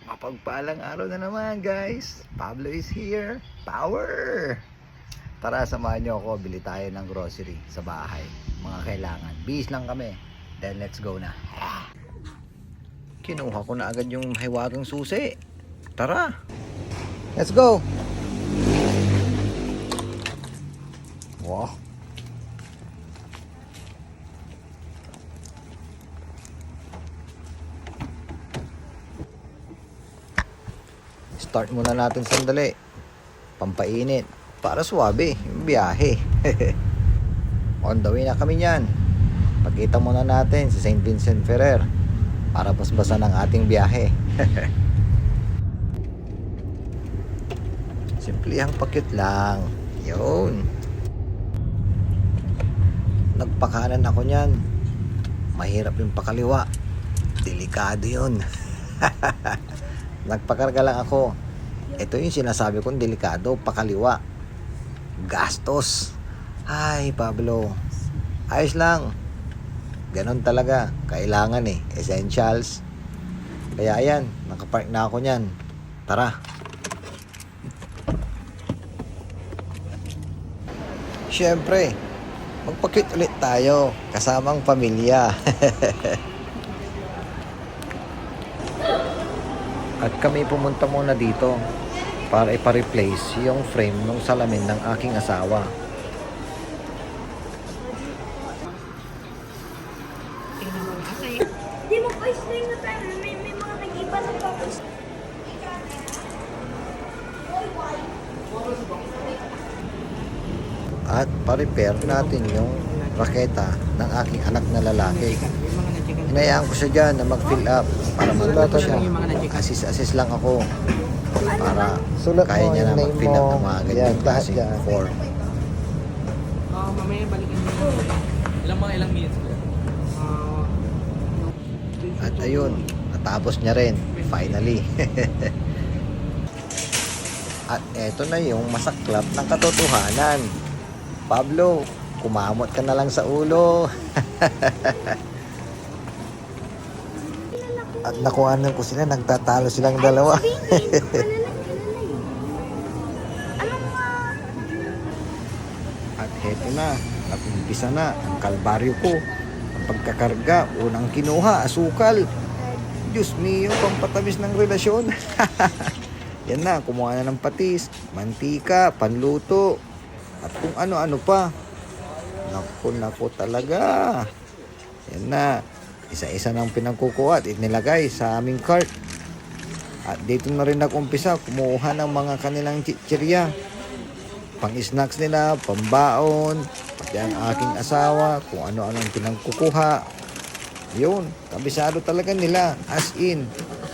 Mapagpalang araw na naman guys. Pablo is here. Power! Tara, samahan nyo ako. Bili tayo ng grocery sa bahay. Mga kailangan. Bihis lang kami. Then let's go na. Kinuha ko na agad yung hiwagang susi. Tara! Let's go! Wow! Start muna natin sandali. Pampainit. Para suwabe yung biyahe. On the way na kami niyan. Pagkita muna natin si St. Vincent Ferrer para basbasan ang ating biyahe. Simplihang pakit lang. Yun. Nagpakanan ako niyan. Mahirap yung pakaliwa. Delikado yun. Nagpakarga lang ako. Ito yung sinasabi kong delikado, pakaliwa. Gastos. Ay, Pablo. Ayos lang. Ganon talaga. Kailangan essentials. Kaya ayan, nakapark na ako niyan. Tara. Siyempre, magpakit ulit tayo. Kasamang pamilya. At kami pumunta muna dito para ipa-replace yung frame ng salamin ng aking asawa. Di mo pa explain na tayo. May mga nag-iba sa tapos. At pa-repair natin yung raketa ng aking anak na lalaki. Hinayaan ko siya dyan na mag-fill up para matuto siya. Assist lang ako para kaya niya na mag-fill up ng mga ganyan klaseng form. Mamaya balikan niyo. Ilang minutes ko. At ayun, natapos niya rin. Finally. At eto na yung masaklap ng katotohanan. Pablo, kumamot ka na lang sa ulo. At nakuhanan ko sila, nagtatalo silang dalawa. At heto na, nag-umpisa na ang kalbaryo ko. Ang pagkakarga, unang kinuha, asukal. Diyos mio, pampatamis ng relasyon. Yan na, kumuha na ng patis, mantika, panluto, at kung ano-ano pa. Naku talaga. Yan na. Isa-isa nang pinagkukuha at inilagay sa aming cart. At dito na rin nag-umpisa kumuha ng mga kanilang chichirya. Pang-snacks nila, pambaon, pati ang aking asawa, kung ano-anong pinagkukuha. Yun, kabisado talaga nila. As in,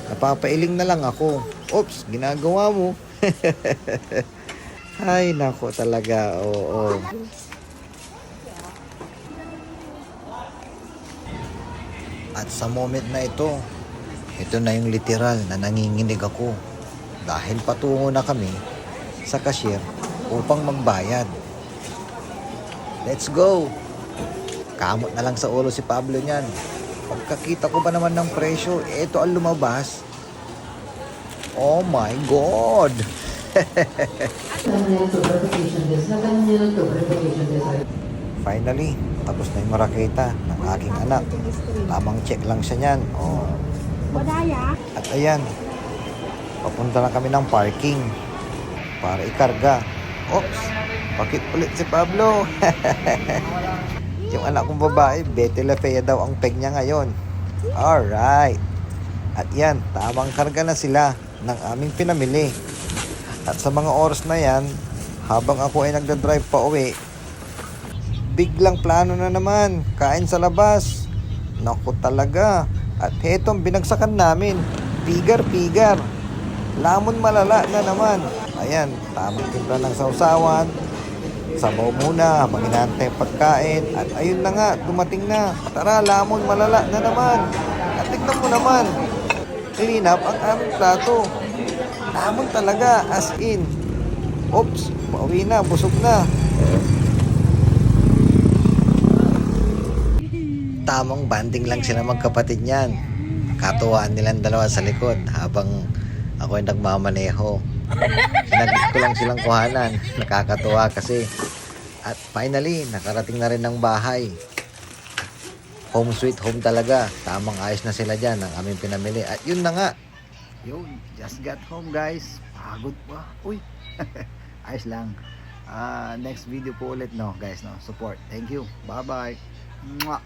napapailing na lang ako. Oops, ginagawa mo. Ay, nako talaga, oo. At sa moment na ito na yung literal na nanginginig ako dahil patungo na kami sa cashier upang magbayad. Let's go! Kamot na lang sa ulo si Pablo niyan. Pagkakita ko ba naman ng presyo, ito ang lumabas. Oh my God! Finally, tapos na yung maraketa ng aking anak. Tamang check lang siya niyan. Oh. At ayan, papunta na kami ng parking para ikarga. Oops, bakit ulit si Pablo? Yung anak kong babae, Betty La Fea daw ang peg niya ngayon. Alright. At yan, tamang karga na sila ng aming pinamili. At sa mga oras na yan, habang ako ay nagdadrive pa uwi, biglang plano na naman, kain sa labas. Naku talaga. At hetong binagsakan namin, pigar-pigar. Lamon malala na naman. Ayan, tamang timpla ng sausawan. Sabaw muna habang inaantay pagkain. At ayun na nga, dumating na. Tara, lamon malala na naman. At tignan mo naman, clean up ang aming plato. Lamon talaga, as in. Oops, pauwi na, busog na. Tamang banding lang sila magkapatid niyan. Katuwaan nilang dalawa sa likod habang Ako yung nagmamaneho. Sinaglit ko lang silang kuhanan. Nakakatuwa kasi. At finally, nakarating na rin ng bahay. Home sweet home talaga. Tamang ayos na sila dyan ang aming pinamili. At yun na nga. Yun, just got home guys. Pagod pa. Uy, ayos lang. Next video po ulit no guys no. Support. Thank you. Bye bye. Mwah.